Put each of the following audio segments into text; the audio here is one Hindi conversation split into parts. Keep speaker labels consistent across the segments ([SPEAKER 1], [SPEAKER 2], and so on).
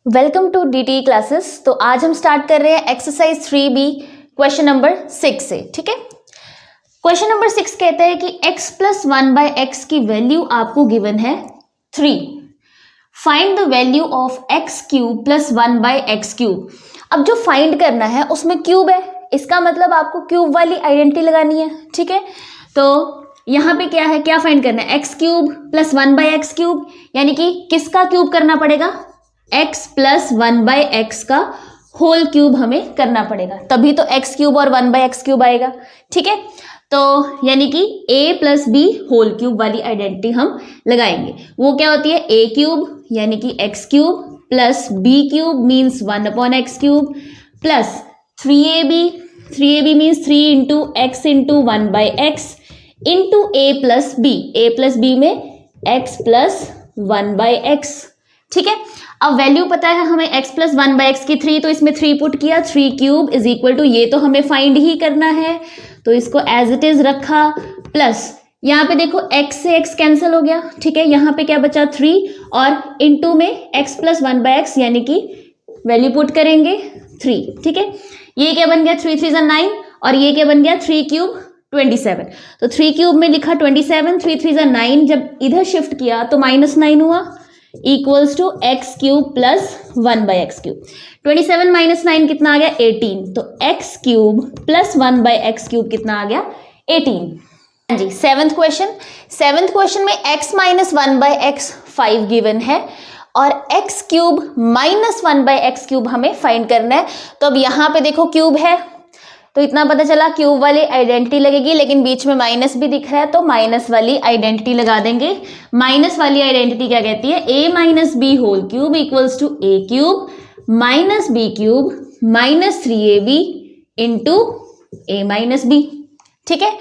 [SPEAKER 1] Welcome to DTE classes. तो आज हम स्टार्ट कर रहे हैं एक्सरसाइज 3B क्वेश्चन नंबर 6 से। ठीक है, क्वेश्चन नंबर 6 कहता है कि x प्लस 1/x की वैल्यू आपको गिवन है 3। Find the value of x cube plus 1/x cube. अब जो फाइंड करना है उसमें क्यूब है, इसका मतलब आपको क्यूब वाली आइडेंटिटी लगानी है। ठीक है, तो यहाँ पे क्या है, क्या फाइंड करना है, x cube plus 1/x cube, यानी कि किसका क्यूब करना पड़ेगा, x प्लस 1/x का होल क्यूब हमें करना पड़ेगा, तभी तो x क्यूब और 1/x क्यूब आएगा। ठीक है, तो यानी कि a plus b whole cube वाली आइडेंटिटी हम लगाएंगे। वो क्या होती है, a क्यूब यानी कि x cube plus b cube means 1/x cube plus 3ab means 3 into x into 1/x into a plus b में x प्लस 1/x। ठीक है, अब वैल्यू पता है हमें x प्लस 1/x की 3, तो इसमें 3 पुट किया, 3 क्यूब इज इक्वल टू, ये तो हमें फाइंड ही करना है तो इसको एज इट इज रखा, प्लस यहाँ पे देखो x से x कैंसिल हो गया। ठीक है, यहाँ पे क्या बचा 3 और इनटू में x प्लस 1/x यानी कि वैल्यू पुट करेंगे 3। ठीक है, ये क्या बन गया, 3 3 9 और ये क्या बन गया 3 क्यूब 27। तो 3 क्यूब में लिखा 27, 3 3 9, जब इधर शिफ्ट किया तो -9 हुआ equals to x cube plus 1/x cube. 27 minus 9 कितना आ गया 18, तो x cube plus 1/x cube कितना आ गया 18। हाँ जी, सेवंथ क्वेश्चन में x माइनस 1/x 5 गिवन है और x cube minus 1/x cube हमें फाइंड करना है। तो अब यहाँ पे देखो क्यूब है तो इतना पता चला क्यूब वाली आइडेंटिटी लगेगी, लेकिन बीच में माइनस भी दिख रहा है तो माइनस वाली आइडेंटिटी लगा देंगे। माइनस वाली आइडेंटिटी क्या कहती है, a minus B whole cube equals to a cube minus b cube minus 3ab into a minus b। ठीक है,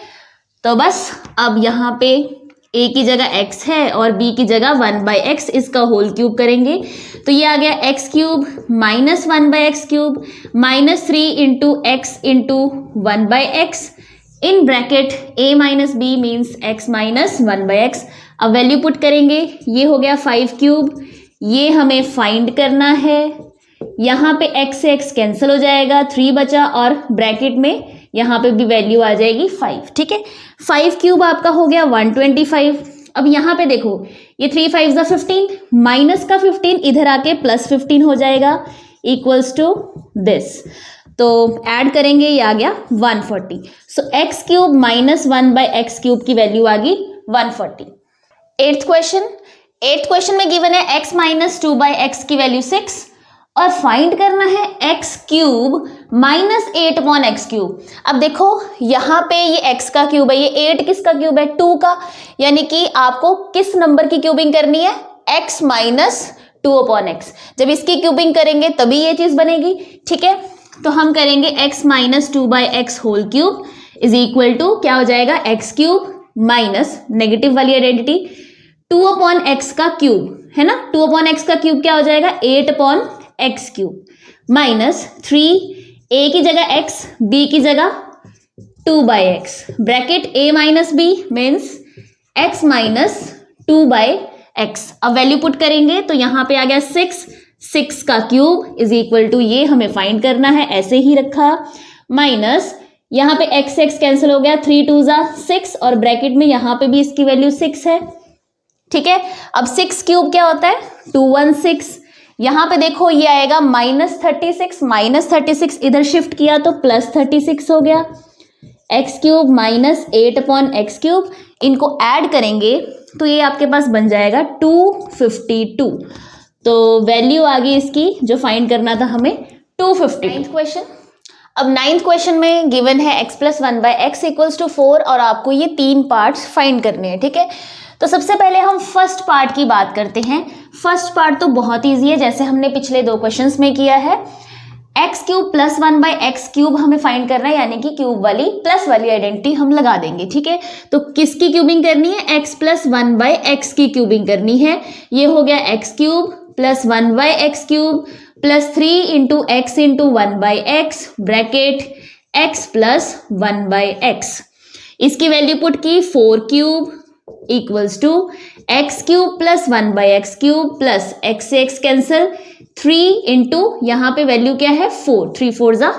[SPEAKER 1] तो बस अब यहाँ पे a की जगह x है और b की जगह 1/x, इसका होल क्यूब करेंगे तो ये आ गया x cube minus 1/x cube minus 3 into x into 1/x in bracket a minus b means x minus 1/x। अब वैल्यू पुट करेंगे, ये हो गया 5 क्यूब, ये हमें फाइंड करना है। यहाँ पे x से x कैंसिल हो जाएगा, 3 बचा और ब्रैकेट में यहाँ पे भी वैल्यू आ जाएगी 5। ठीक है, 5 क्यूब आपका हो गया 125। अब यहाँ पे देखो ये 3 5 ज़ा 15, माइनस का 15 इधर आके प्लस 15 हो जाएगा इक्वल्स टू दिस, तो ऐड करेंगे ये आ गया 140। सो x cube minus 1/x cube की वैल्यू आ गई 140। एट्थ क्वेश्चन में गिवन है x माइनस 2/x की वैल्यू 6 और फाइंड करना है x cube minus 8/x cube. अब देखो यहाँ पे ये x का क्यूब है, ये 8 किसका क्यूब है 2 का, यानी कि आपको किस नंबर की क्यूबिंग करनी है, x माइनस 2/x। जब इसकी क्यूबिंग करेंगे तभी ये चीज बनेगी। ठीक है, तो हम करेंगे x minus 2/x whole cube is equal to क्या हो जाएगा, x क्यूब माइनस नेगेटिव वाली आइडेंटिटी 2/x का क्यूब है ना, 2/x का क्यूब क्या हो जाएगा 8/x क्यूब माइनस 3 a की जगह x b की जगह 2/x bracket a minus b means x minus 2/x। अब वैल्यू पुट करेंगे तो यहाँ पे आ गया 6 का क्यूब इज इक्वल टू, ये हमें फाइंड करना है, ऐसे ही रखा, माइनस यहाँ पे x कैंसिल हो गया, 3 2 ज़ा 6 और ब्रैकेट में यहाँ पे भी इसकी वैल्यू 6 है। ठीक है, अब 6 क्यूब क्या होता है 216, यहाँ पे देखो ये आएगा -36 इधर शिफ्ट किया तो +36 हो गया, x cube minus 8/x cube, इनको ऐड करेंगे तो ये आपके पास बन जाएगा 252। तो वैल्यू आ गई इसकी जो फाइंड करना था हमें 250। अब नाइन्थ क्वेश्चन में गिवन है x plus 1/x equals to 4 और आपको ये 3 पार्ट्स फाइंड करने हैं। ठीक है, तो सबसे पहले हम फर्स्ट पार्ट की बात करते हैं। फर्स्ट पार्ट तो बहुत ईजी है, जैसे हमने पिछले 2 क्वेश्चंस में किया है। x cube plus 1/x cube हमें फाइंड करना है, यानी कि क्यूब वाली प्लस वाली आइडेंटिटी हम लगा देंगे। ठीक है, तो किसकी क्यूबिंग करनी है, x प्लस 1/x की क्यूबिंग करनी है। ये हो गया x cube plus 1/x cube plus 3 into x into 1/x bracket x plus 1/x। इसकी वैल्यू पुट की 4 cube equals to X cube plus 1 by X cube plus X से एक्स कैंसिल 3 इंटू यहाँ पे वैल्यू क्या है 4, 3 4 जा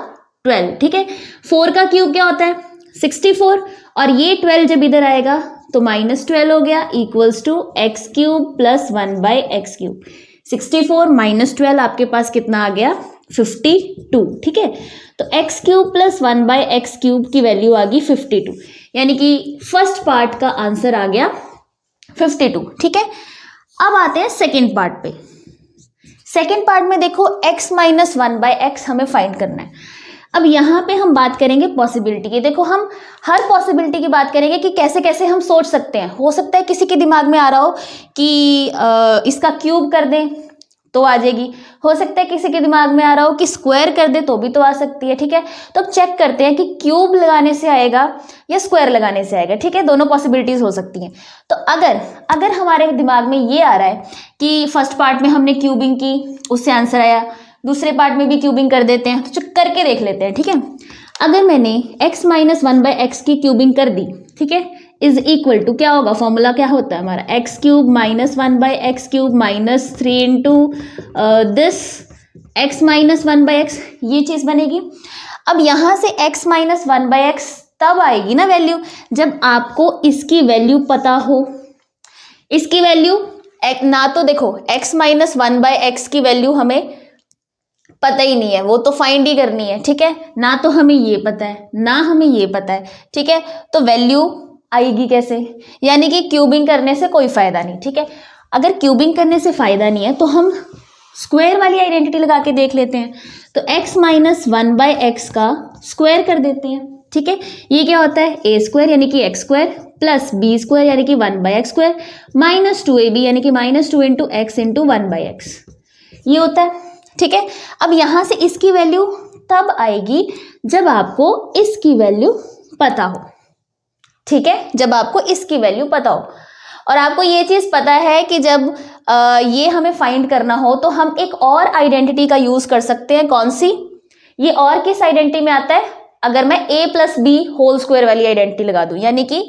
[SPEAKER 1] 12, ठीक है। 4 का क्यूब क्या होता है 64 और ये 12 जब इधर आएगा तो -12 हो गया equals to X cube plus 1 by X cube. 64 minus 12 आपके पास कितना आ गया 52, ठीक है। तो x cube plus 1 by X cube की वैल्यू आ गई 52, यानी कि फर्स्ट पार्ट का आंसर आ गया 52, ठीक है। अब आते हैं सेकेंड पार्ट पे। सेकेंड पार्ट में देखो x माइनस 1 बाई एक्स हमें फाइंड करना है। अब यहाँ पे हम बात करेंगे पॉसिबिलिटी की। देखो हम हर पॉसिबिलिटी की बात करेंगे कि कैसे कैसे हम सोच सकते हैं। हो सकता है किसी के दिमाग में आ रहा हो कि इसका क्यूब कर दें तो आ जाएगी, हो सकता है किसी के दिमाग में आ रहा हो कि स्क्वायर कर दे तो भी तो आ सकती है, ठीक है। तो अब चेक करते हैं कि क्यूब लगाने से आएगा या स्क्वायर लगाने से आएगा, ठीक है। दोनों पॉसिबिलिटीज हो सकती हैं। तो अगर हमारे दिमाग में ये आ रहा है कि फर्स्ट पार्ट में हमने क्यूबिंग की उससे आंसर आया, दूसरे पार्ट में भी क्यूबिंग कर देते हैं, तो चेक करके देख लेते हैं, ठीक है। अगर मैंने x माइनस 1 बाई एक्स की क्यूबिंग कर दी, ठीक है, इज इक्वल टू क्या होगा, फॉर्मूला क्या होता है हमारा x cube minus 1 by X cube minus 3 into this x minus 1 by x, ये चीज बनेगी। अब यहां से x माइनस 1 बाई एक्स तब आएगी ना वैल्यू जब आपको इसकी वैल्यू पता हो। इसकी वैल्यू ना तो देखो x माइनस 1 बाई एक्स की वैल्यू हमें पता ही नहीं है, वो तो फाइंड ही करनी है, ठीक है। ना तो हमें ये पता है ना हमें ये पता है, ठीक है। तो वैल्यू आएगी कैसे, यानी कि क्यूबिंग करने से कोई फायदा नहीं, ठीक है। अगर क्यूबिंग करने से फायदा नहीं है तो हम स्क्वायर वाली आइडेंटिटी लगा के देख लेते हैं। तो x माइनस 1 बाई एक्स का स्क्वायर कर देते हैं, ठीक है। ये क्या होता है ए स्क्वायर यानी कि X square plus B square यानी कि 1 by X square minus 2ab यानी कि minus 2 into x into 1 by x, ये होता है, ठीक है। अब यहां से इसकी वैल्यू तब आएगी जब आपको इसकी वैल्यू पता हो, ठीक है, जब आपको इसकी वैल्यू पता हो। और आपको ये चीज पता है कि जब ये हमें फाइंड करना हो तो हम एक और आइडेंटिटी का यूज कर सकते हैं। कौन सी, ये और किस आइडेंटिटी में आता है, अगर मैं a plus B whole square वाली आइडेंटिटी लगा दूं, यानी कि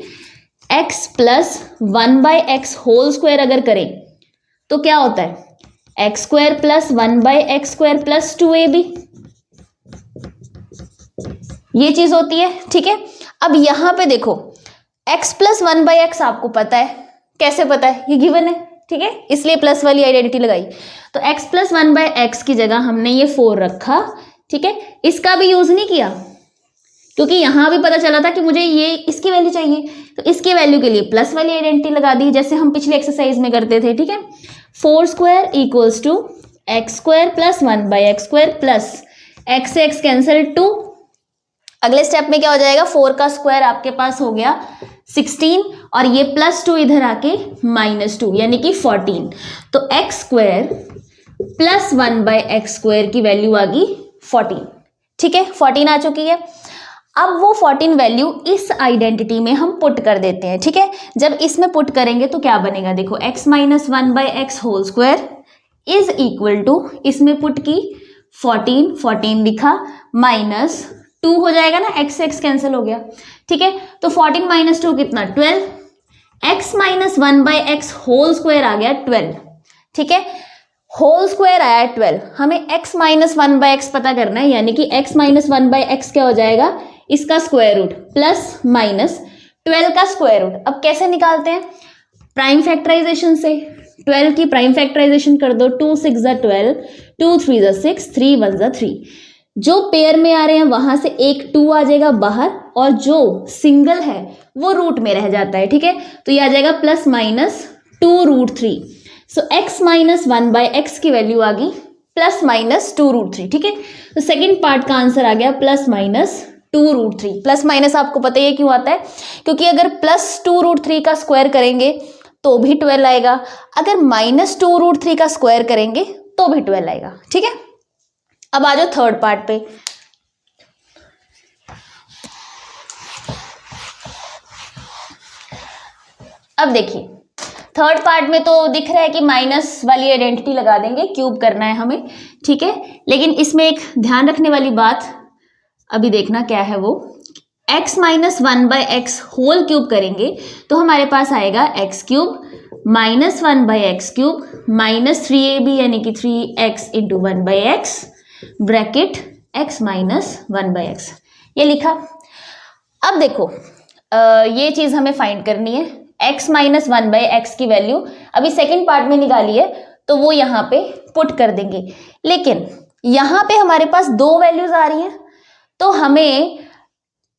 [SPEAKER 1] x plus 1 by x whole square अगर करें तो क्या होता है X square plus 1 by X square plus 2ab, ये चीज होती है, ठीक है। अब यहां पे देखो x प्लस 1 बाई एक्स आपको पता है, कैसे पता है, ये गिवन है, ठीक है, इसलिए प्लस वाली आइडेंटिटी लगाई। तो x प्लस 1 बाई एक्स की जगह हमने ये 4 रखा, ठीक है। इसका भी यूज नहीं किया क्योंकि यहां भी पता चला था कि मुझे ये इसकी वैल्यू चाहिए, तो इसकी वैल्यू के लिए प्लस वाली आइडेंटिटी लगा दी जैसे हम पिछले एक्सरसाइज में करते थे, ठीक है। 4 square equals to X square plus 1 by X square plus X से एक्स कैंसिल 2। अगले स्टेप में क्या हो जाएगा, 4 का स्क्वायर आपके पास हो गया 16 और ये प्लस 2 इधर आके माइनस 2 यानी कि 14। तो x square plus 1 by X square की वैल्यू आ गई 14, ठीक है, 14 आ चुकी है। अब वो 14 वैल्यू इस आइडेंटिटी में हम पुट कर देते हैं, ठीक है। जब इसमें पुट करेंगे तो क्या बनेगा, देखो x minus 1 by x whole square is equal to, इसमें पुट की 14 लिखा माइनस 2 हो जाएगा ना, x से x कैंसिल हो गया, ठीक है। तो 14 माइनस 2 कितना 12, x minus 1 by x whole square आ गया 12, ठीक है। होल स्क्वायर आया 12, हमें x माइनस 1 बाई एक्स पता करना है, यानी कि x माइनस 1 बाई एक्स क्या हो जाएगा, इसका स्क्वायर रूट प्लस माइनस 12 का स्क्वायर रूट। अब कैसे निकालते हैं, प्राइम फैक्टराइजेशन से। 12 की प्राइम फैक्टराइजेशन कर दो, 2 6 जा 12, 2 3 जा 6, 3 1 जा 3। जो पेयर में आ रहे हैं वहां से एक 2 आ जाएगा बाहर और जो सिंगल है वो रूट में रह जाता है, ठीक है। तो ये आ जाएगा plus minus 2 root 3। So x minus 1 by X की वैल्यू आ गई प्लस माइनस 2 रूट 3, ठीक है। तो सेकेंड पार्ट का आंसर आ गया plus minus 2 root 3। Plus minus आपको पता है क्यों आता है, क्योंकि अगर प्लस 2 रूट 3 का स्क्वायर करेंगे तो भी 12 आएगा, अगर माइनस 2 रूट 3 का स्क्वायर करेंगे तो भी 12 आएगा, ठीक है। अब आ जाओ थर्ड पार्ट पे। अब देखिए थर्ड पार्ट में तो दिख रहा है कि माइनस वाली आइडेंटिटी लगा देंगे, क्यूब करना है हमें, ठीक है। लेकिन इसमें एक ध्यान रखने वाली बात अभी देखना क्या है वो, x minus 1/x whole cube करेंगे तो हमारे पास आएगा x cube minus 1/x cube minus 3ab यानी कि 3x into 1/x bracket x minus 1/x, ये लिखा। अब देखो ये चीज हमें फाइंड करनी है, x माइनस 1/x की वैल्यू अभी सेकेंड पार्ट में निकाली है तो वो यहाँ पे पुट कर देंगे, लेकिन यहाँ पे हमारे पास दो वैल्यूज आ रही हैं तो हमें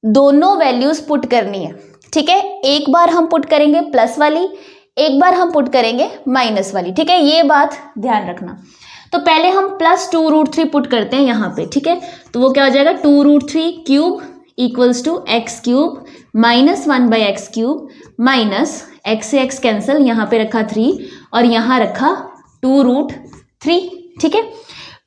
[SPEAKER 1] दोनों वैल्यूज पुट करनी है, ठीक है। एक बार हम पुट करेंगे प्लस वाली, एक बार हम पुट करेंगे माइनस वाली, ठीक है, ये बात ध्यान रखना। तो पहले हम +2√3 पुट करते हैं यहाँ पे, ठीक है, तो वो क्या हो जाएगा 2√3 cube equals to x cube minus 1/x cube minus x से x कैंसिल, यहाँ पे रखा 3 और यहाँ रखा 2√3, ठीक है।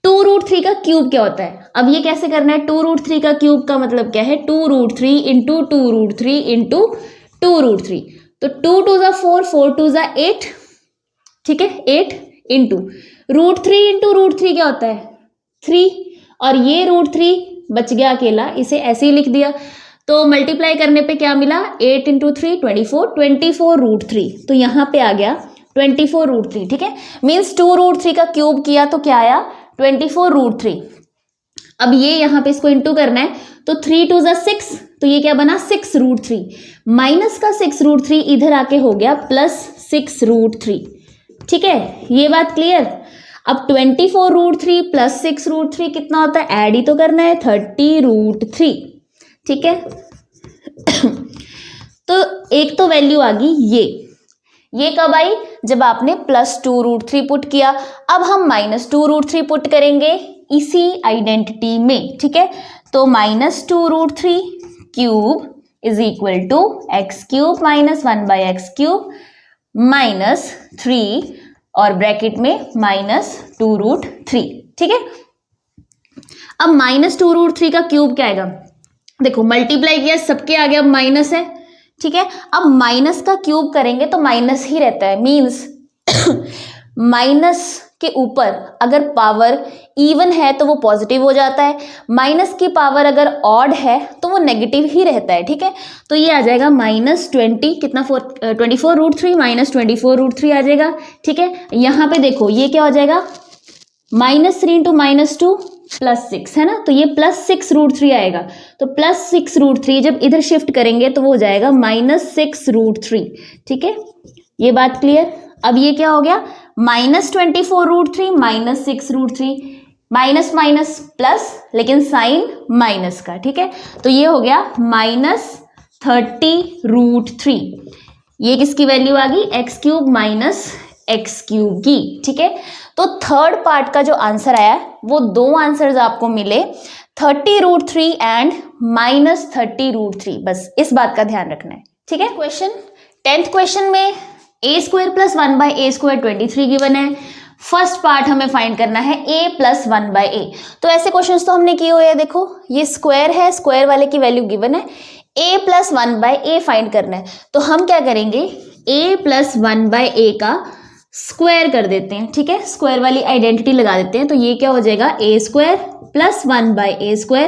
[SPEAKER 1] 2√3 का क्यूब क्या होता है, अब ये कैसे करना है, 2√3 का क्यूब का मतलब क्या है 2√3 इंटू 2√3 इंटू 2√3, तो 2 2 ज़ा 4, 4 2 ज़ा 8, ठीक है, 8 इंटू √3 इंटू √3 क्या होता है 3, और ये √3 बच गया अकेला, इसे ऐसे ही लिख दिया, तो मल्टीप्लाई करने पे क्या मिला 8 इंटू 3 24√3, तो यहाँ पे आ गया 24√3, ठीक है, मीन्स 2√3 का क्यूब किया तो क्या आया 24√3। अब ये यहाँ पे इसको इंटू करना है तो 3 2 ज़ा 6, तो ये क्या बना 6√3 माइनस का 6√3 इधर आके हो गया प्लस 6√3, ठीक है, ये बात क्लियर। अब 24√3 प्लस 6√3 कितना होता है, ऐड ही तो करना है 30√3, ठीक है। तो एक तो वैल्यू आ गई ये कब आई, जब आपने +2√3 पुट किया। अब हम -2√3 पुट करेंगे इसी आइडेंटिटी में, ठीक है, तो -2√3 cube is equal to x cube minus 1/x cube minus 3 और ब्रैकेट में -2√3, ठीक है। अब -2√3 का क्यूब क्या आएगा, देखो मल्टीप्लाई किया सबके आगे अब माइनस है, ठीक है, अब माइनस का क्यूब करेंगे तो माइनस ही रहता है, मीन्स माइनस के ऊपर अगर पावर इवन है तो वो पॉजिटिव हो जाता है, माइनस की पावर अगर ऑड है तो वो नेगेटिव ही रहता है, ठीक है। तो ये आ जाएगा -20 कितना 24√3 -24√3 आ जाएगा, ठीक है। यहाँ पे देखो ये क्या हो जाएगा -3 इंटू -2 +6 है ना, तो ये +6√3 आएगा, तो +6√3 जब इधर शिफ्ट करेंगे तो वो हो जाएगा -6√3, ठीक है, ये बात क्लियर। अब ये क्या हो गया -24√3 -6√3 माइनस माइनस प्लस, लेकिन साइन माइनस का, ठीक है, तो ये हो गया -30√3, ये किसकी वैल्यू आ गई x cube minus x cube की, ठीक है। तो थर्ड पार्ट का जो आंसर आया वो दो आंसर्स आपको मिले 30√3 एंड -30√3, बस इस बात का ध्यान रखना है, ठीक है। क्वेश्चन 10th क्वेश्चन में a² + 1/a² 23 गिवन है, फर्स्ट पार्ट हमें फाइंड करना है a + 1/a। तो ऐसे क्वेश्चंस तो हमने किए हुए हैं, देखो ये स्क्वायर है, स्क्वायर वाले की वैल्यू गिवन है, a + 1/a फाइंड करना है, तो हम क्या करेंगे a + 1/a का स्क्वायर कर देते हैं, ठीक है, स्क्वायर वाली आइडेंटिटी लगा देते हैं, तो ये क्या हो जाएगा a² + 1/a²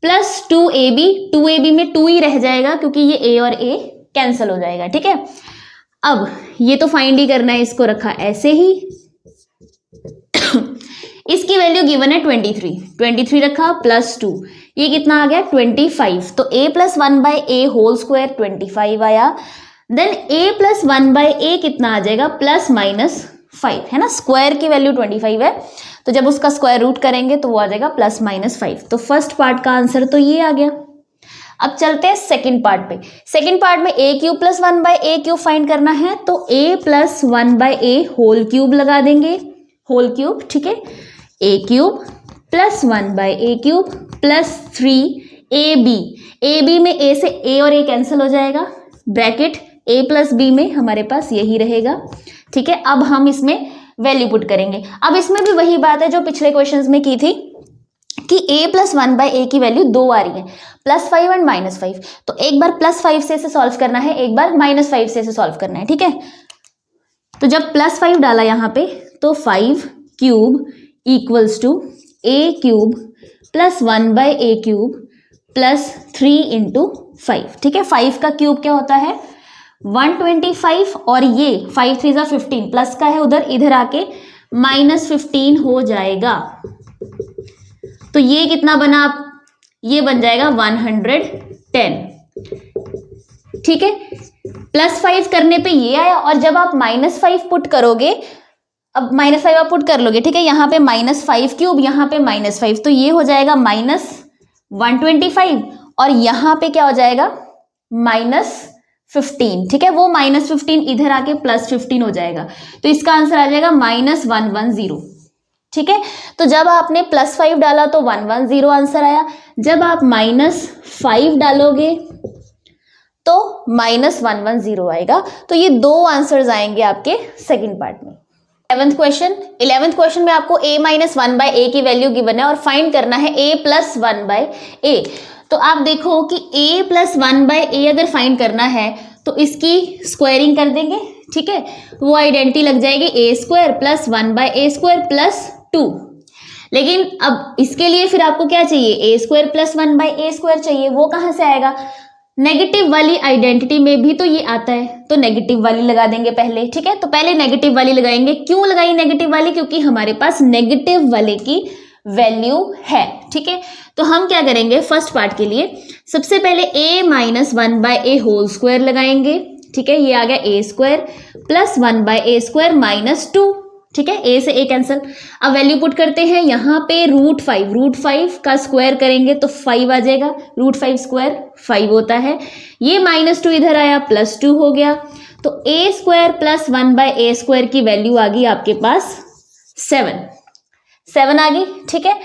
[SPEAKER 1] प्लस 2ab में 2 ही रह जाएगा क्योंकि ये a और a कैंसिल हो जाएगा, ठीक है। अब ये तो फाइंड ही करना है, इसको रखा ऐसे ही इसकी वैल्यू गिवन है 23 रखा +2, ये कितना आ गया 25, तो a + 1/a होल स्क्वायर 25 आया, देन a + 1/a कितना आ जाएगा +-5 है ना, स्क्वायर की वैल्यू 25 है, तो जब उसका स्क्वायर रूट करेंगे तो वो आ जाएगा +-5, तो फर्स्ट पार्ट का आंसर तो ये आ गया। अब चलते हैं सेकंड पार्ट पे, सेकंड पार्ट में a³ + 1/a³ फाइंड करना है, तो a + 1/a होल क्यूब लगा देंगे, होल क्यूब, ठीक है, a³ + 1/a³ प्लस 3ab में a से a और a कैंसिल हो जाएगा, ब्रैकेट a + b में हमारे पास यही रहेगा, ठीक है। अब हम इसमें वैल्यू पुट करेंगे, अब इसमें भी वही बात है जो पिछले क्वेश्चंस में की थी कि a + 1/a की वैल्यू 2 आ रही है, +5 एंड -5, तो एक बार +5 से इसे सॉल्व करना है, एक बार -5 से इसे सॉल्व करना है, ठीक है। तो जब +5 डाला यहाँ पे तो 5³ = a³ + 1/a³ प्लस 3 इंटू 5, ठीक है। 5 का क्यूब क्या होता है 125, और ये 5 3 15 प्लस का है उधर, इधर आके -15 हो जाएगा। तो ये कितना बना, ये बन जाएगा 110, ठीक है। +5 करने पे ये आया, और जब आप -5 पुट करोगे, अब -5 आप पुट कर लोगे, ठीक है। यहाँ पे -5 क्यूब, यहाँ पे -5, तो ये हो जाएगा -125, और यहाँ पे क्या हो जाएगा -15, ठीक है। वो -15 इधर आके +15 हो जाएगा, तो इसका आंसर आ जाएगा -110, ठीक है। तो जब आपने +5 डाला तो 110 आंसर आया, जब आप -5 डालोगे तो -110 आएगा। तो ये दो आंसर्स आएंगे आपके सेकंड पार्ट में। 11th क्वेश्चन में आपको a - 1/a की वैल्यू गिवन है और फाइंड करना है a + 1/a। तो आप देखो कि a + 1/a अगर फाइंड करना है तो इसकी स्क्वायरिंग कर देंगे, ठीक है। वो आइडेंटिटी लग जाएगी a² + 1/a² + 2। लेकिन अब इसके लिए फिर आपको क्या चाहिए, a² + 1/a² चाहिए। वो कहाँ से आएगा, नेगेटिव वाली आइडेंटिटी में भी तो ये आता है, तो नेगेटिव वाली लगा देंगे पहले, ठीक है। तो पहले नेगेटिव वाली लगाएंगे। क्यों लगाई नेगेटिव वाली, क्योंकि हमारे पास नेगेटिव वाले की वैल्यू है, ठीक है। तो हम क्या करेंगे, फर्स्ट पार्ट के लिए सबसे पहले a - 1/a² लगाएंगे, ठीक है। ये आ गया a² + 1/a² - 2, ठीक है। a से a कैंसिल। अब वैल्यू पुट करते हैं, यहाँ पे √5 का स्क्वायर करेंगे तो 5 आ जाएगा, √5² 5 होता है। ये -2 इधर आया, +2 हो गया। तो a² + 1/a² की वैल्यू आ गई आपके पास 7 आ गई, ठीक है।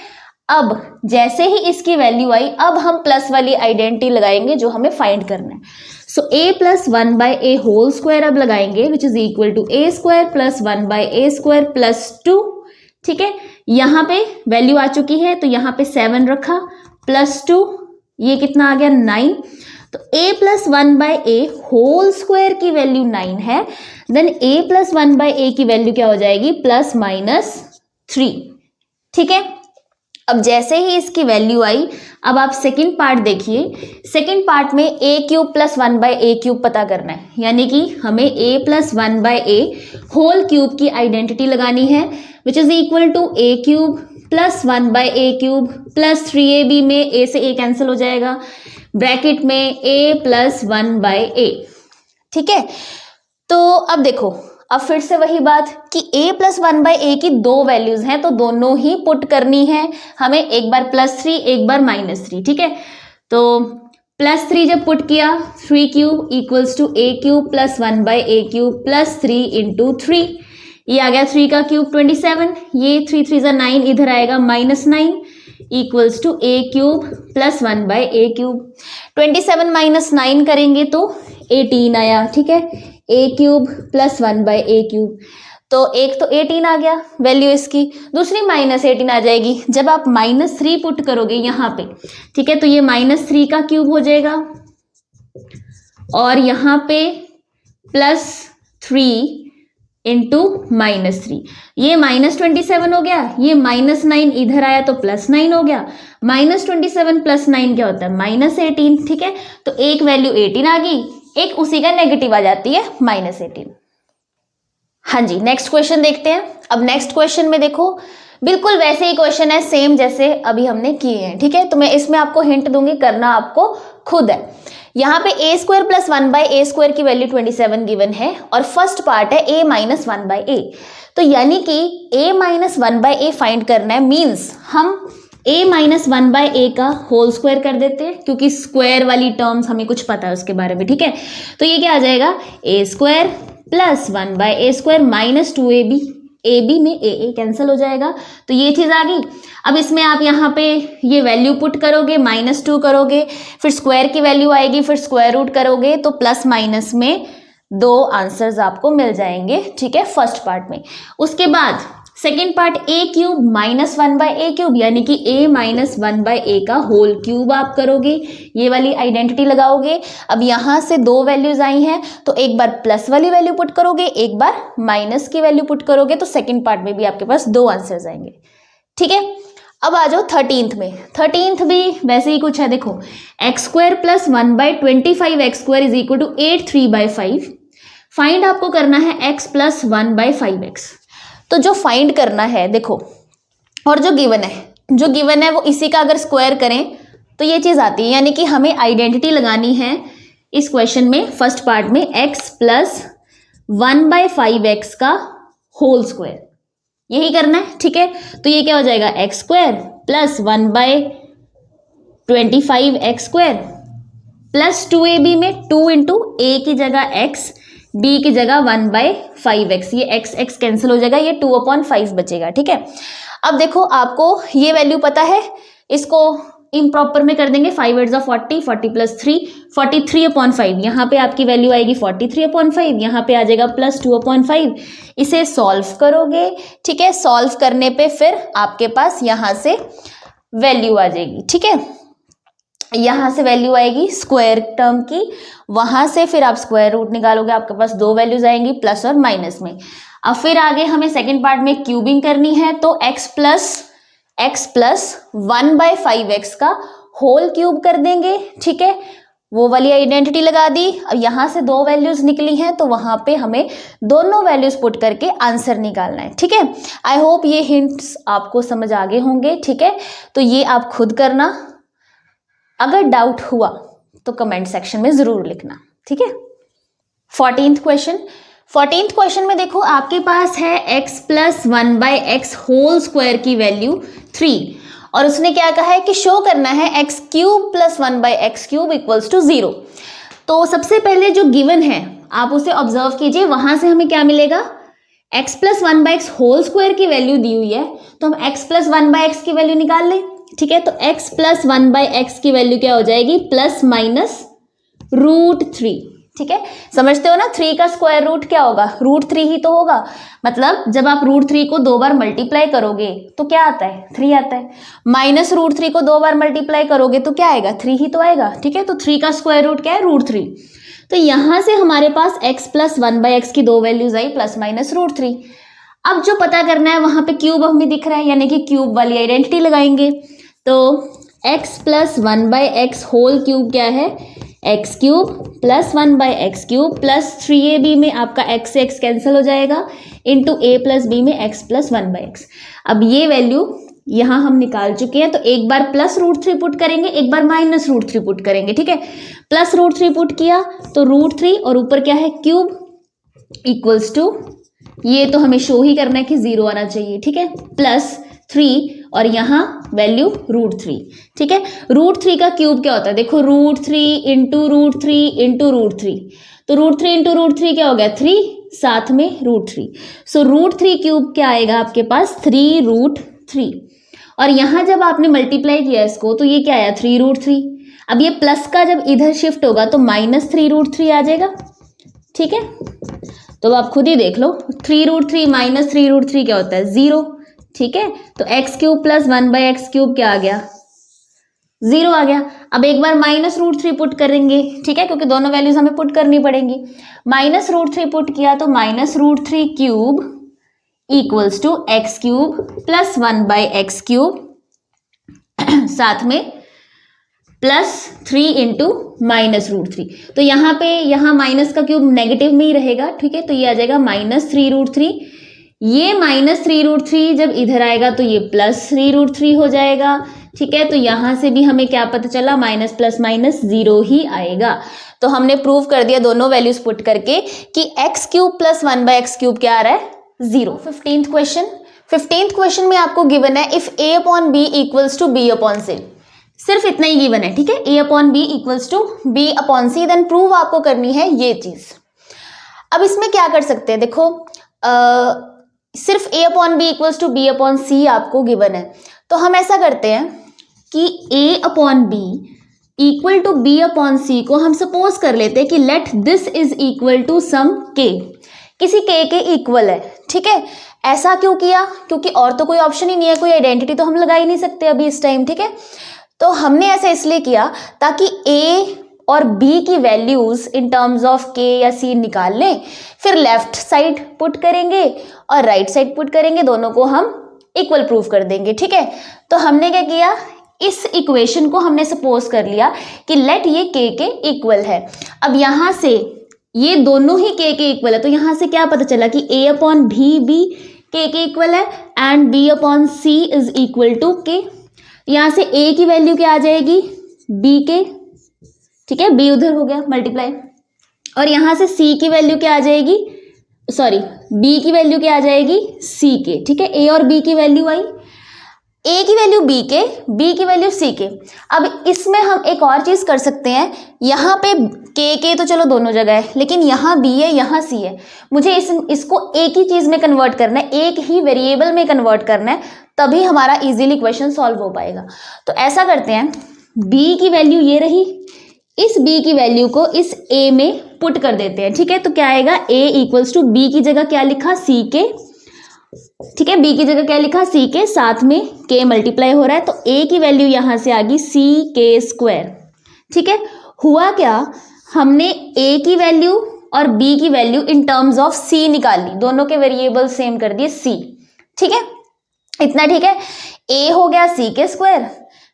[SPEAKER 1] अब जैसे ही इसकी वैल्यू आई, अब हम प्लस वाली आइडेंटिटी लगाएंगे जो हमें फाइंड करना है। सो a + 1/a² अब लगाएंगे, which is equal to a² + 1/a² + 2, ठीक है। यहाँ पे वैल्यू आ चुकी है, तो यहाँ पे 7 रखा, +2, ये कितना आ गया 9। तो a + 1/a² की वैल्यू 9 है, देन a + 1/a की वैल्यू क्या हो जाएगी, +-3, ठीक है। अब जैसे ही इसकी वैल्यू आई, अब आप सेकंड पार्ट देखिए। सेकंड पार्ट में a³ + 1/a³ पता करना है, यानी कि हमें a + 1/a³ की आइडेंटिटी लगानी है, which is equal to a³ + 1/a³ + 3ab में a से a कैंसिल हो जाएगा, ब्रैकेट में a + 1/a, ठीक है। तो अब देखो, अब फिर से वही बात कि a + 1/a की दो वैल्यूज हैं, तो दोनों ही पुट करनी है हमें, एक बार +3 एक बार -3, ठीक है। तो +3 जब पुट किया, 3³ = a³ + 1/a³ + 3 × 3, ये आ गया 3 का क्यूब 27, ये 3 3 9 इधर आएगा -9 = a³ + 1/a³। 27 - 9 करेंगे तो 18 आया, ठीक है। a³ + 1/a³, तो एक तो 18 आ गया वैल्यू इसकी, दूसरी -18 आ जाएगी जब आप -3 पुट करोगे यहाँ पे, ठीक है। तो ये -3 का क्यूब हो जाएगा, और यहाँ पे +3 × -3, ये -27 हो गया, ये -9 इधर आया तो +9 हो गया। -27 + 9 क्या होता है, -18, ठीक है। तो एक वैल्यू 18 आ गई, एक उसी का नेगेटिव आ जाती है -18। हाँ जी, नेक्स्ट क्वेश्चन देखते हैं। अब नेक्स्ट क्वेश्चन में देखो, बिल्कुल वैसे ही क्वेश्चन है, सेम जैसे अभी हमने किए हैं, ठीक है। तो मैं इसमें आपको हिंट दूंगी, करना आपको खुद है। यहाँ पे a² + 1/a² की वैल्यू 27 गिवन है, और फर्स्ट पार्ट है a - 1/a। तो यानी कि a - 1/a फाइंड करना है, मीन्स हम a - 1/a का होल स्क्वायर कर देते हैं, क्योंकि स्क्वायर वाली टर्म्स हमें कुछ पता है उसके बारे में, ठीक है। तो ये क्या आ जाएगा, a² + 1/a² - 2ab, ab में a कैंसिल हो जाएगा, तो ये चीज आ गई। अब इसमें आप यहाँ पे ये वैल्यू पुट करोगे, -2 करोगे, फिर स्क्वायर की वैल्यू आएगी, फिर स्क्वायर रूट करोगे, तो प्लस माइनस में दो आंसर्स आपको मिल जाएंगे, ठीक है, फर्स्ट पार्ट में। उसके बाद सेकेंड पार्ट a³ - 1/a³, यानी कि a - 1/a का होल क्यूब आप करोगे, ये वाली आइडेंटिटी लगाओगे। अब यहाँ से दो वैल्यूज आई हैं, तो एक बार प्लस वाली वैल्यू पुट करोगे, एक बार माइनस की वैल्यू पुट करोगे, तो सेकेंड पार्ट में भी आपके पास दो आंसर्स आएंगे, ठीक है। अब आ जाओ 13th में। 13th भी वैसे ही कुछ है, देखो X square plus 1/25 X square is equal to 8 3/5। Find आपको करना है x प्लस 1/5x। तो जो फाइंड करना है देखो, और जो गिवन है वो इसी का अगर स्क्वायर करें तो ये चीज़ आती है, यानी कि हमें आइडेंटिटी लगानी है इस क्वेश्चन में फर्स्ट पार्ट में x प्लस 1/5x का होल स्क्वायर, यही करना है। ठीक है, तो ये क्या हो जाएगा x square plus 1/25 X square plus 2ab में 2 इंटू ए की जगह x, b की जगह 1/5x, ये x कैंसिल हो जाएगा, ये 2/5 बचेगा। ठीक है, अब देखो आपको ये वैल्यू पता है, इसको इम्प्रॉपर में कर देंगे, 5 8 40, 40 प्लस 3 43/5, यहाँ पे आपकी वैल्यू आएगी 43/5, यहाँ पे आ जाएगा प्लस 2/5। इसे सॉल्व करोगे, ठीक है, सॉल्व करने पे फिर आपके पास यहाँ से वैल्यू आ जाएगी। ठीक है, यहाँ से वैल्यू आएगी स्क्वायर टर्म की, वहां से फिर आप स्क्वायर रूट निकालोगे, आपके पास दो वैल्यूज आएंगी प्लस और माइनस में। अब फिर आगे हमें सेकेंड पार्ट में क्यूबिंग करनी है, तो x प्लस 1/5x का होल क्यूब कर देंगे। ठीक है, वो वाली आइडेंटिटी लगा दी। अब यहाँ से दो वैल्यूज निकली हैं तो वहां पे हमें दोनों वैल्यूज पुट करके आंसर निकालना है। ठीक है, आई होप ये हिंट्स आपको समझ आ गए होंगे। ठीक है, तो ये आप खुद करना, अगर डाउट हुआ तो कमेंट सेक्शन में जरूर लिखना। ठीक है, 14th क्वेश्चन में देखो आपके पास है x plus 1/x whole square की वैल्यू 3, और उसने क्या कहा है कि शो करना है x cube plus 1/x cube equals to 0। तो सबसे पहले जो गिवन है आप उसे ऑब्जर्व कीजिए, वहां से हमें क्या मिलेगा, x plus 1/x whole square की वैल्यू दी हुई है, तो हम x प्लस 1/x की वैल्यू निकाल लें। ठीक है, तो x प्लस 1/x की वैल्यू क्या हो जाएगी, प्लस माइनस √3। ठीक है, समझते हो ना, 3 का स्क्वायर रूट क्या होगा, √3 ही तो होगा। मतलब जब आप √3 को 2 बार मल्टीप्लाई करोगे तो क्या आता है, 3 आता है। माइनस √3 को 2 बार मल्टीप्लाई करोगे तो क्या आएगा, 3 ही तो आएगा। ठीक है, तो 3 का स्क्वायर रूट क्या है, √3। तो यहां से हमारे पास x प्लस 1/x की दो वैल्यूज आई, प्लस माइनस √3। अब जो पता करना है वहां पे क्यूब हमें दिख रहा है, यानी कि क्यूब वाली आइडेंटिटी लगाएंगे। तो x plus 1/x whole cube क्या है, x cube plus 1/x cube plus 3ab में आपका x से x कैंसिल हो जाएगा, इंटू a प्लस b में x प्लस 1/x। अब ये वैल्यू यहाँ हम निकाल चुके हैं, तो एक बार प्लस √3 पुट करेंगे, एक बार माइनस √3 पुट करेंगे। ठीक है, प्लस √3 पुट किया तो √3 और ऊपर क्या है क्यूब इक्वल्स टू, ये तो हमें शो ही करना है कि 0 आना चाहिए। ठीक है, प्लस 3 और यहाँ वैल्यू √3। ठीक है, √3 का क्यूब क्या होता है, देखो √3 इंटू √3 इंटू √3, तो √3 इंटू √3 क्या हो गया, 3, साथ में √3। सो √3 क्यूब क्या आएगा आपके पास, 3√3। और यहाँ जब आपने मल्टीप्लाई किया इसको तो ये क्या आया, 3√3। अब ये प्लस का जब इधर शिफ्ट होगा तो माइनस 3√3 आ जाएगा। ठीक है, तो आप खुद ही देख लो, 3√3 माइनस 3√3 क्या होता है, 0। ठीक है, तो x cube plus 1/x cube क्या आ गया, 0 आ गया। अब एक बार माइनस √3 पुट करेंगे। ठीक है, क्योंकि दोनों वैल्यूज हमें पुट करनी पड़ेंगी। माइनस √3 पुट किया तो minus √3 cube equals to x cube plus 1/x cube साथ में प्लस 3 इंटू माइनस √3। तो यहाँ माइनस का क्यूब नेगेटिव में ही रहेगा। ठीक है, तो ये आ जाएगा माइनस 3√3। ये माइनस 3√3 जब इधर आएगा तो ये प्लस 3√3 हो जाएगा। ठीक है, तो यहां से भी हमें क्या पता चला, माइनस प्लस माइनस 0 ही आएगा। तो हमने प्रूव कर दिया दोनों वैल्यूज पुट करके कि x cube plus 1/x cube क्या आ रहा है, 0। 15th क्वेश्चन में आपको गिवन है if a upon b equals to b upon c, सिर्फ इतना ही गिवन है। ठीक है, a upon b equals to b upon c, then prove आपको करनी है ये चीज। अब इसमें क्या कर सकते हैं, देखो सिर्फ a upon B equals to B upon C आपको गिवन है, तो हम ऐसा करते हैं कि a upon B equal to B upon C को हम सपोज कर लेते हैं कि let this is equal to some k, किसी k के इक्वल है। ठीक है, ऐसा क्यों किया, क्योंकि और तो कोई ऑप्शन ही नहीं है, कोई आइडेंटिटी तो हम लगा ही नहीं सकते अभी इस टाइम। ठीक है, तो हमने ऐसा इसलिए किया ताकि a और b की values in terms of k या c निकाल लें, फिर लेफ्ट साइड पुट करेंगे और राइट साइड पुट करेंगे, दोनों को हम इक्वल प्रूव कर देंगे, ठीक है। तो हमने क्या किया, इस इक्वेशन को हमने सपोज कर लिया कि लेट ये के इक्वल है। अब यहां से ये दोनों ही के इक्वल है, तो यहां से क्या पता चला कि a अपॉन भी भी के इक्वल है एंड b अपॉन C is equal to K. यहां से a की वैल्यू क्या आ जाएगी, b के, ठीक है, b उधर हो गया मल्टीप्लाई, और यहां से c की वैल्यू क्या आ जाएगी, सॉरी b की वैल्यू क्या आ जाएगी, c के, ठीक है। a और b की वैल्यू आई, a की वैल्यू b के, b की वैल्यू c के। अब इसमें हम एक और चीज कर सकते हैं, यहाँ पे के तो चलो दोनों जगह है, लेकिन यहाँ b है यहाँ c है, मुझे इसको एक ही चीज में कन्वर्ट करना है, एक ही वेरिएबल में कन्वर्ट करना है, तभी हमारा इजीली क्वेश्चन सॉल्व हो पाएगा। तो ऐसा करते हैं, b की वैल्यू ये रही, इस b की वैल्यू को इस a में पुट कर देते हैं, ठीक है। तो क्या आएगा, a इक्वल्स टू b की जगह क्या लिखा, c के, ठीक है, b की जगह क्या लिखा, c के, साथ में k मल्टीप्लाई हो रहा है, तो a की वैल्यू यहां से आ गई c के स्क्वायर, ठीक है। हुआ क्या, हमने a की वैल्यू और b की value in terms of c निकाली, दोनों के वेरिएबल सेम कर दिए c, ठीक है, इतना ठीक है। a हो गया c के स्क्वायर,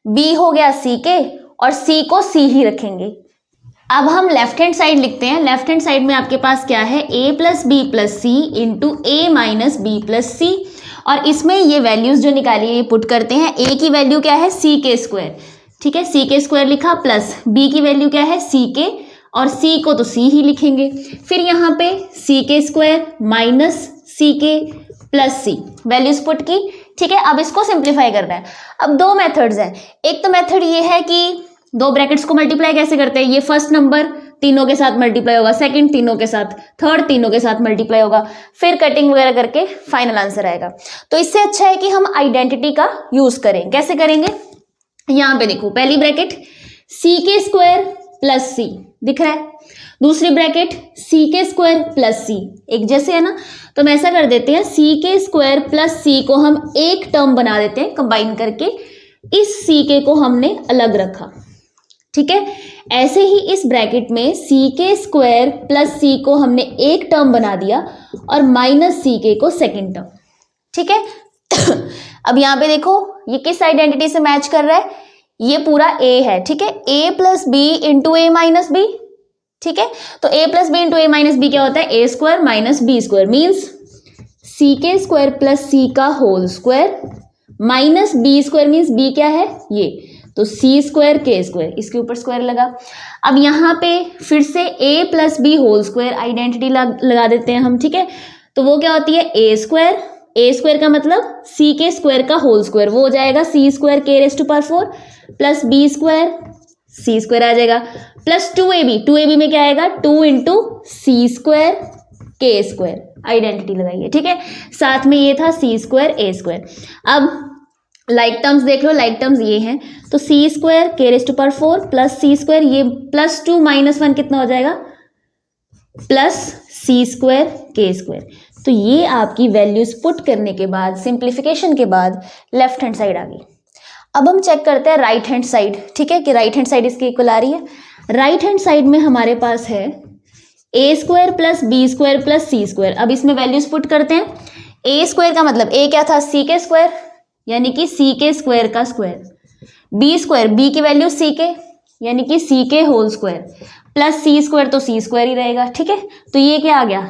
[SPEAKER 1] b हो गया c के, और c को c ही रखेंगे। अब हम लेफ्ट हैंड साइड लिखते हैं, लेफ्ट हैंड साइड में आपके पास क्या है, a plus B plus C into A minus B plus C, और इसमें ये वैल्यूज जो निकाली है ये पुट करते हैं। a की वैल्यू क्या है, c के स्क्वायर, ठीक है, c के स्क्वायर लिखा, प्लस b की वैल्यू क्या है, c के, और c को तो c ही लिखेंगे, फिर यहाँ पे c के स्क्वायर माइनस c के प्लस c, वैल्यूज पुट की, ठीक है। अब इसको सिंप्लीफाई करना है। अब दो मेथड्स हैं, एक तो मेथड ये है कि दो ब्रैकेट्स को मल्टीप्लाई कैसे करते हैं, ये फर्स्ट नंबर तीनों के साथ मल्टीप्लाई होगा, सेकंड तीनों के साथ, थर्ड तीनों के साथ मल्टीप्लाई होगा, फिर कटिंग वगैरह करके फाइनल आंसर आएगा। तो इससे अच्छा है कि हम आइडेंटिटी का यूज करें। कैसे करेंगे, यहाँ पे देखो, पहली ब्रैकेट c के स्क्वायर प्लस c दिख रहा है, दूसरी ब्रैकेट c के स्क्वायर प्लस c, एक जैसे है ना, तो हम ऐसा कर देते हैं, c के स्क्वायर प्लस c को हम एक टर्म बना देते हैं कंबाइन करके, इस c के को हमने अलग रखा, ठीक है। ऐसे ही इस ब्रैकेट में c के स्क्वायर प्लस c को हमने एक टर्म बना दिया और माइनस c के को सेकंड टर्म, ठीक है। अब यहाँ पे देखो ये किस आइडेंटिटी से मैच कर रहा है, ये पूरा a है, ठीक है, a plus B into A minus B, ठीक है। तो a plus B into A minus बी क्या होता है, a square minus B square, means c के स्क्वायर प्लस c का whole square minus B square, means b क्या है ये, तो c स्क्वायर के स्क्वायर, इसके ऊपर स्क्वायर लगा। अब यहाँ पे फिर से a plus B whole square identity लगा देते हैं हम, ठीक है। तो वो क्या होती है, a स्क्वायर का मतलब c के स्क्वायर का होल स्क्वायर, वो हो जाएगा c स्क्वायर के raise to power 4 plus b square c square आ जाएगा, प्लस 2ab में क्या आएगा, 2 इंटू सी स्क्वायर के स्क्वायर, आइडेंटिटी लगाइए, ठीक है। साथ में ये था c स्क्वायर a स्क्वायर। अब लाइक टर्म्स देख लो, लाइक टर्म्स ये हैं, तो c स्क्वायर के raise to power 4 plus c square, ये प्लस 2 माइनस 1 कितना हो जाएगा, प्लस c स्क्वायर के स्क्वायर। तो ये आपकी वैल्यूज पुट करने के बाद, सिंप्लीफिकेशन के बाद लेफ्ट हैंड साइड आ गई। अब हम चेक करते हैं राइट हैंड साइड, ठीक है, कि राइट हैंड साइड इसके इक्वल आ रही है। राइट हैंड साइड में हमारे पास है a square plus B square plus C square. अब इसमें वैल्यूज पुट करते हैं, a स्क्वायर का मतलब a क्या था, c के स्क्वायर, यानी कि c के स्क्वायर का स्क्वायर, b स्क्वायर, b की वैल्यू c के, यानी कि c के whole square, plus c square, तो c स्क्वायर ही रहेगा, ठीक है। तो ये क्या आ गया,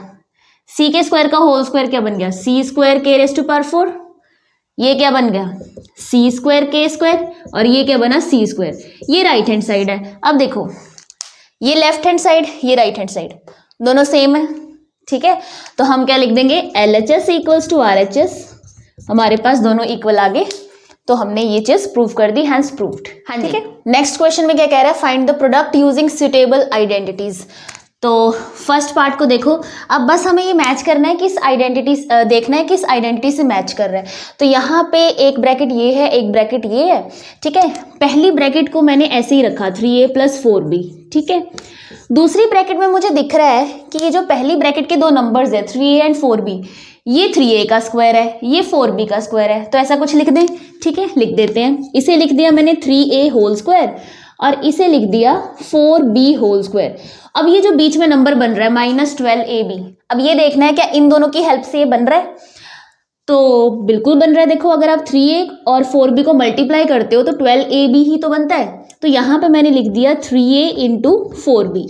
[SPEAKER 1] c के स्क्वायर का होल स्क्वायर क्या बन गया, c स्क्वायर के रेज़ टू पावर 4, ये क्या बन गया, c स्क्वायर के स्क्वायर, और ये क्या बना, c स्क्वायर। ये राइट हैंड साइड है। अब देखो ये लेफ्ट हैंड साइड, ये राइट हैंड साइड, दोनों सेम है, ठीक है। तो हम क्या लिख देंगे, LHS इक्वल्स टू RHS, हमारे पास दोनों इक्वल आ गए, तो हमने ये चीज प्रूव कर दी, हैंस प्रूव्ड। हाँ ठीक है। नेक्स्ट क्वेश्चन में क्या कह रहा है, find the product using suitable identities. तो फर्स्ट पार्ट को देखो, अब बस हमें ये मैच करना है, किस आइडेंटिटी देखना है किस आइडेंटिटी से मैच कर रहा है। तो यहाँ पे एक ब्रैकेट ये है, एक ब्रैकेट ये है, ठीक है। पहली ब्रैकेट को मैंने ऐसे ही रखा 3a प्लस 4b, ठीक है। दूसरी ब्रैकेट में मुझे दिख रहा है कि ये जो पहली ब्रैकेट के दो नंबर्स है 3a एंड 4b, ये 3a का स्क्वायर है, ये 4b का स्क्वायर है, तो ऐसा कुछ लिख दें, ठीक है, लिख देते हैं। इसे लिख दिया मैंने 3a होल स्क्वायर और इसे लिख दिया 4b होल स्क्वायर। अब ये जो बीच में नंबर बन रहा है -12ab, अब ये देखना है क्या इन दोनों की हेल्प से ये बन रहा है। तो बिल्कुल बन रहा है। देखो अगर आप 3a और 4b को मल्टीप्लाई करते हो तो 12ab ही तो बनता है। तो यहाँ पे मैंने लिख दिया 3a इंटू 4b।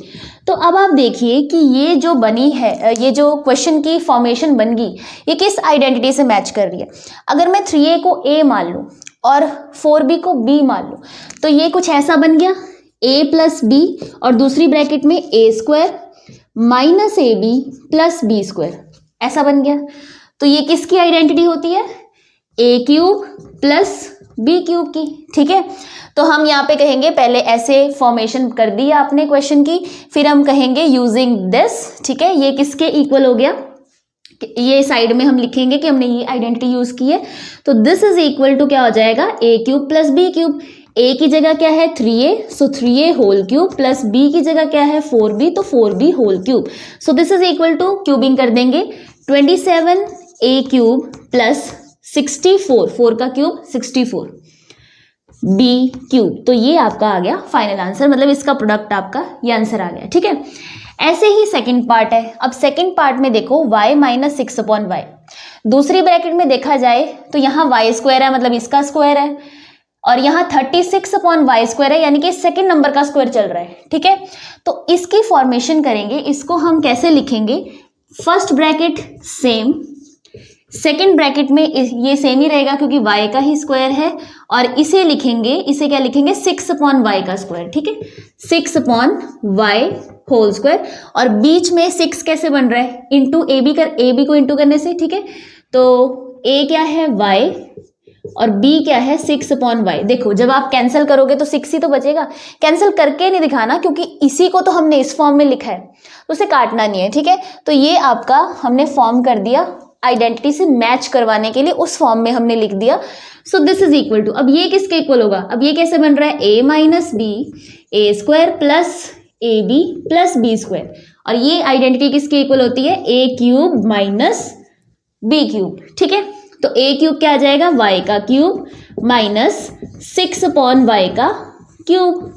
[SPEAKER 1] तो अब आप देखिए कि ये जो बनी है, ये जो क्वेश्चन की फॉर्मेशन बन गई, ये किस आइडेंटिटी से मैच कर रही है। अगर मैं 3a को a मान लूँ और 4b को b मान लूँ तो ये कुछ ऐसा बन गया, a प्लस b और दूसरी ब्रैकेट में a square minus ab plus b square, ऐसा बन गया। तो ये किसकी आइडेंटिटी होती है, a cube plus b cube की। ठीक है, तो हम यहाँ पे कहेंगे, पहले ऐसे फॉर्मेशन कर दी आपने क्वेश्चन की, फिर हम कहेंगे यूजिंग दिस। ठीक है, ये किसके इक्वल हो गया, ये साइड में हम लिखेंगे कि हमने ये आइडेंटिटी यूज की है। तो दिस इज इक्वल टू क्या हो जाएगा, a cube plus b cube. a की जगह क्या है 3a, so 3a whole cube, plus b की जगह क्या है 4b, तो 4b whole cube. So this is equal to, cubing कर देंगे, 27a क्यूब प्लस 64, 4 का क्यूब 64 b क्यूब। तो ये आपका आ गया फाइनल आंसर, मतलब इसका प्रोडक्ट आपका ये आंसर आ गया। ठीक है, ऐसे ही सेकंड पार्ट है। अब सेकंड पार्ट में देखो y माइनस 6 अपॉन वाई, दूसरी ब्रैकेट में देखा जाए तो यहाँ y स्क्वायर है, मतलब इसका स्क्वायर है, और यहाँ 36 अपॉन वाई स्क्वायर है, यानी कि सेकंड नंबर का स्क्वायर चल रहा है। ठीक है, तो इसकी फॉर्मेशन करेंगे, इसको हम कैसे लिखेंगे, first bracket same, second bracket में ये सेम ही रहेगा क्योंकि y का ही स्क्वायर है, और इसे लिखेंगे, इसे क्या लिखेंगे 6 अपॉन वाई का स्क्वायर। ठीक है, 6 अपॉन वाई होल स्क्वायर, और बीच में 6 कैसे बन रहा है, इंटू ए बी को इंटू करने से। ठीक है, तो a क्या है y और b क्या है 6 अपॉन वाई। देखो जब आप कैंसिल करोगे तो 6 ही तो बचेगा, कैंसिल करके नहीं दिखाना क्योंकि इसी को तो हमने इस फॉर्म में लिखा है, तो उसे काटना नहीं है। ठीक है, तो ये आपका हमने फॉर्म कर दिया, आइडेंटिटी से मैच करवाने के लिए उस फॉर्म में हमने लिख दिया। So this is equal to, अब ये किसके इक्वल होगा, अब ये कैसे बन रहा है, a minus B A square plus A B plus B square, और ये आइडेंटिटी किसके इक्वल होती है, a cube minus B cube. ठीक है, तो a क्यूब क्या आ जाएगा, y का क्यूब माइनस 6 अपॉन वाई का क्यूब।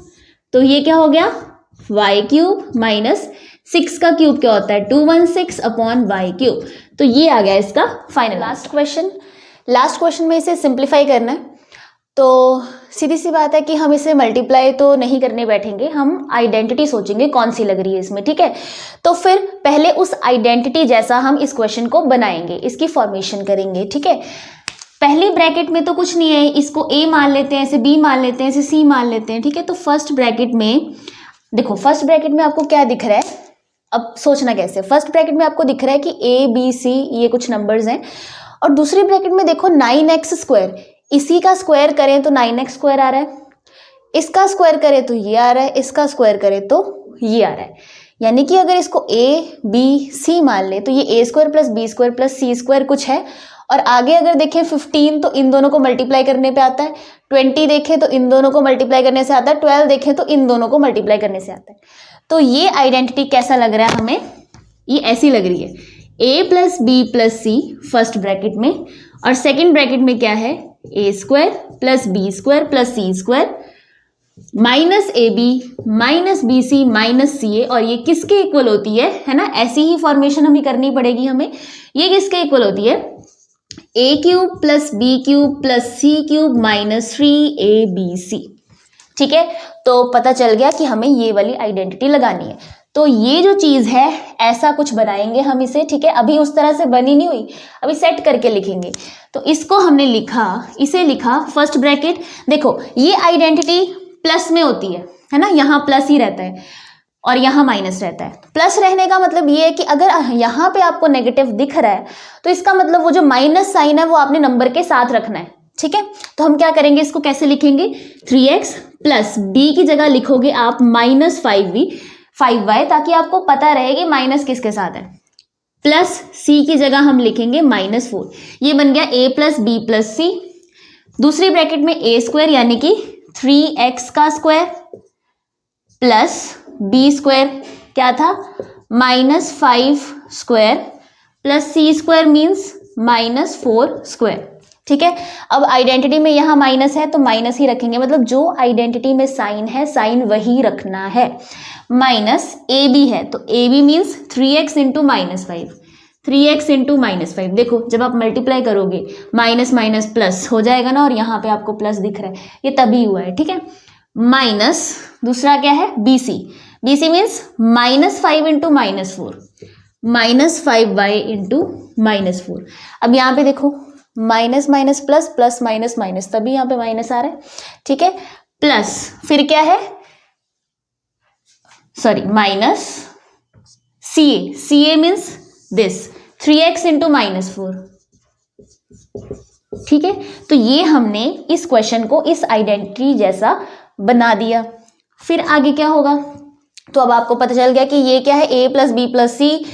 [SPEAKER 1] तो ये क्या हो गया, y क्यूब माइनस 6 का क्यूब क्या होता है 216 अपॉन वाई क्यूब। तो ये आ गया इसका फाइनल। लास्ट क्वेश्चन में इसे सिंप्लीफाई करना है, तो सीधी सी बात है कि हम इसे मल्टीप्लाई तो नहीं करने बैठेंगे, हम आइडेंटिटी सोचेंगे कौन सी लग रही है इसमें। ठीक है, तो फिर पहले उस आइडेंटिटी जैसा हम इस क्वेश्चन को बनाएंगे, इसकी फॉर्मेशन करेंगे। ठीक है, पहली ब्रैकेट में तो कुछ नहीं है, इसको a मान लेते हैं, इसे b मान लेते हैं, इसे c मान लेते हैं। ठीक है, तो फर्स्ट ब्रैकेट में देखो, फर्स्ट ब्रैकेट में आपको क्या दिख रहा है, अब सोचना कैसे, फर्स्ट ब्रैकेट में आपको दिख रहा है कि a b c ये कुछ नंबर्स हैं, और दूसरी ब्रैकेट में देखो 9x स्क्वायर, इसी का स्क्वायर करें तो 9x स्क्वायर आ रहा है, इसका स्क्वायर करें तो ये आ रहा है, इसका स्क्वायर करें तो ये आ रहा है। यानी कि अगर इसको a b c मान ले तो ये a square plus b square plus c square कुछ है, और आगे अगर देखें 15 तो इन दोनों को मल्टीप्लाई करने पे आता है, 20 देखें तो इन दोनों को मल्टीप्लाई करने से आता है, 12 देखें तो इन दोनों को मल्टीप्लाई करने से आता है। तो ये आइडेंटिटी कैसा लग रहा है हमें, ये ऐसी लग रही है, a plus B plus C first bracket में, और सेकेंड ब्रैकेट में क्या है a square plus B square plus C square minus A B minus B C minus C A, और ये किसके इक्वल होती है ना, ऐसी ही फॉर्मेशन हमें करनी पड़ेगी हमें। ये किसके इक्वल होती है, a cube plus B cube plus C cube minus 3abc। ठीक है, तो पता चल गया कि हमें ये वाली आइडेंटिटी लगानी है। तो ये जो चीज है ऐसा कुछ बनाएंगे हम इसे। ठीक है, अभी उस तरह से बनी नहीं हुई, अभी सेट करके लिखेंगे। तो इसको हमने लिखा, इसे लिखा फर्स्ट ब्रैकेट। देखो ये आइडेंटिटी प्लस में होती है ना, यहाँ प्लस ही रहता है और यहाँ माइनस रहता है। प्लस रहने का मतलब ये है कि अगर यहाँ पे आपको नेगेटिव दिख रहा है तो इसका मतलब वो जो माइनस साइन है वो आपने नंबर के साथ रखना है। ठीक है, तो हम क्या करेंगे, इसको कैसे लिखेंगे, 3x प्लस b की जगह लिखोगे आप माइनस 5y, ताकि आपको पता रहे कि माइनस किसके साथ है, प्लस c की जगह हम लिखेंगे माइनस 4। ये बन गया a प्लस बी प्लस सी। दूसरी ब्रैकेट में a स्क्वायर यानी कि 3x का स्क्वायर प्लस b स्क्वायर क्या था minus 5 square plus c square means minus 4 square. ठीक है, अब आइडेंटिटी में यहाँ माइनस है तो माइनस ही रखेंगे, मतलब जो आइडेंटिटी में साइन है साइन वही रखना है। माइनस ए बी है तो A B means 3x into minus 5, 3x into -5। देखो जब आप मल्टीप्लाई करोगे माइनस माइनस प्लस हो जाएगा ना, और यहाँ पे आपको प्लस दिख रहा है, ये तभी हुआ है, ठीक है। माइनस दूसरा क्या है, BC। BC means -5 into -4, -5y into -4। अब यहाँ पे देखो minus minus plus, plus minus minus, तभी यहाँ पे माइनस आ रहा है, ठीक है। प्लस फिर क्या है, sorry minus CA means this 3x into -4, ठीक है। तो ये हमने इस क्वेश्चन को इस आइडेंटिटी जैसा बना दिया। फिर आगे क्या होगा, तो अब आपको पता चल गया कि ये क्या है, a plus B plus C,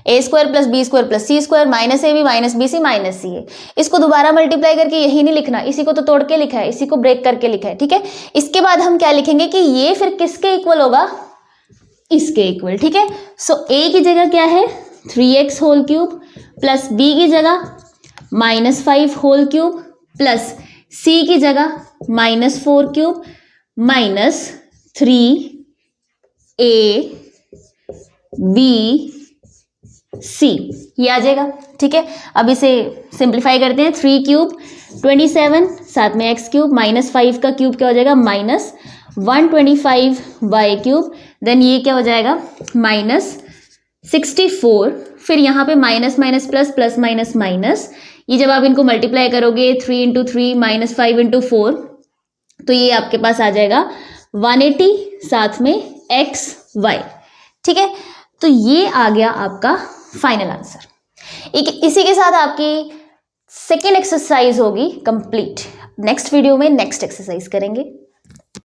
[SPEAKER 1] A square plus B square plus C square minus A B minus B C minus C A. इसको दोबारा मल्टीप्लाई करके यही नहीं लिखना, इसी को तो तोड़ के लिखा है, इसी को ब्रेक करके लिखा है, ठीक है। इसके बाद हम क्या लिखेंगे कि ये फिर किसके इक्वल होगा, इसके इक्वल, ठीक है। सो a की जगह क्या है 3x whole cube plus b की जगह -5 होल क्यूब प्लस c की जगह -4 क्यूब माइनस 3ab ये आ जाएगा, ठीक है। अब इसे सिंप्लीफाई करते हैं, 3 क्यूब 27 साथ में x क्यूब -5 का क्यूब क्या हो जाएगा -125y क्यूब, देन ये क्या हो जाएगा -64। फिर यहाँ पे minus minus plus, plus minus minus, ये जब आप इनको मल्टीप्लाई करोगे 3 इंटू 3 -5 इंटू 4, तो ये आपके पास आ जाएगा 180 साथ में xy, ठीक है। तो ये आ गया आपका फाइनल आंसर। इसी के साथ आपकी सेकेंड एक्सरसाइज होगी कंप्लीट। नेक्स्ट वीडियो में नेक्स्ट एक्सरसाइज करेंगे।